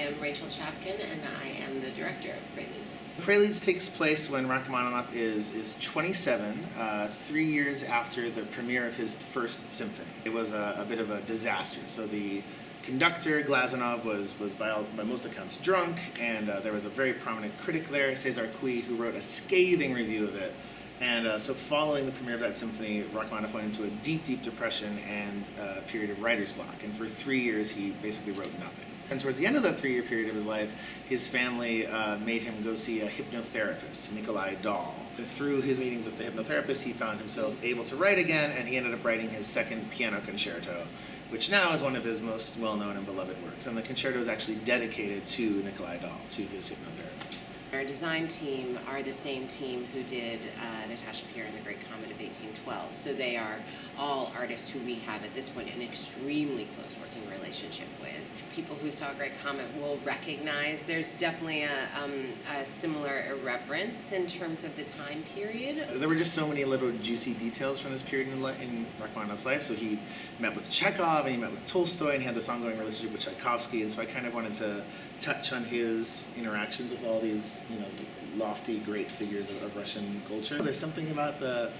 am Rachel Chavkin, and I am the director of Preludes. Preludes takes place when Rachmaninoff is 27, 3 years after the premiere of his first symphony. It was a bit of a disaster. So the conductor, Glazunov, was by most accounts drunk, and there was a very prominent critic there, César Cui, who wrote a scathing review of it. And so following the premiere of that symphony, Rachmaninoff went into a deep, deep depression and a period of writer's block. And for 3 years, he basically wrote nothing. And towards the end of that 3-year period of his life, his family made him go see a hypnotherapist, Nikolai Dahl. And through his meetings with the hypnotherapist, he found himself able to write again, and he ended up writing his second piano concerto, which now is one of his most well-known and beloved works. And the concerto is actually dedicated to Nikolai Dahl, to his hypnotherapist. Our design team are the same team who did Natasha Pierre and the Great Comet of 1812. So they are all artists who we have at this point an extremely close working relationship with. People who saw Great Comet will recognize there's definitely a similar irreverence in terms of the time period. There were just so many little juicy details from this period in Rachmaninoff's life. So he met with Chekhov, and he met with Tolstoy, and he had this ongoing relationship with Tchaikovsky. And so I kind of wanted to touch on his interactions with all these, lofty, great figures of Russian culture. There's something about the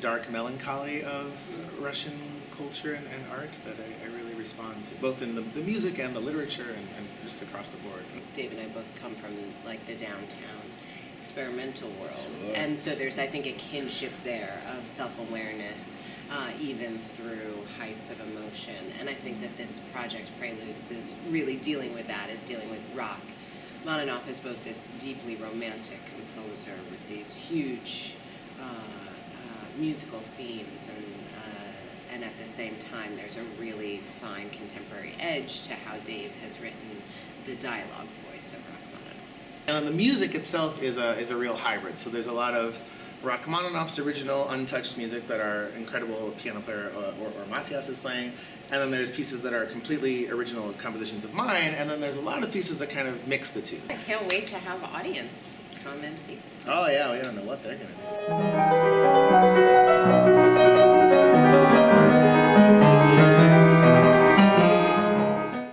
dark melancholy of Russian culture and art that I really respond to, both in the music and the literature and just across the board. Dave and I both come from the downtown experimental worlds, Sure. And so there's, I think, a kinship there of self-awareness, even through heights of emotion. And I think that this project, Preludes, is really dealing with that, is dealing with rock. Rachmaninoff is both this deeply romantic composer with these huge musical themes, and at the same time there's a really fine contemporary edge to how Dave has written the dialogue voice of Rachmaninoff. And the music itself is a real hybrid. So there's a lot of Rachmaninoff's original untouched music that our incredible piano player or Matthias is playing, and then there's pieces that are completely original compositions of mine, and then there's a lot of pieces that kind of mix the two. I can't wait to have audience come and see this. Oh yeah, we don't know what they're gonna do.